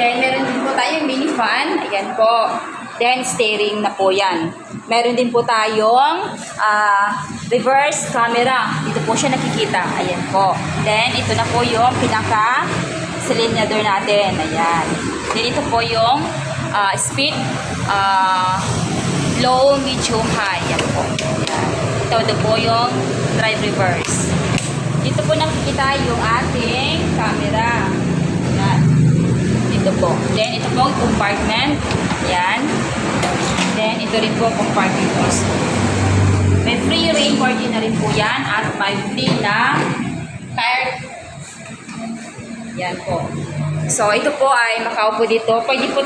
Then, meron din po tayong mini fan. Ayan po. Then, steering na po yan. Meron din po tayong reverse camera. Dito po siya nakikita. Ayan po. Then, ito na po yung pinaka-cylinder natin. Ayan. Then, ito po yung speed, low, medium, high. Ayan po. Ayan. Ito po yung drive reverse. Dito po nakikita yung ating camera. Ayan. Dito po. Then, ito po compartment. Ayan. Then, ito rin po compartment also. May free rain party na rin po yan at may free na tire. Yan po. So, ito po ay makaupo dito. Pwede po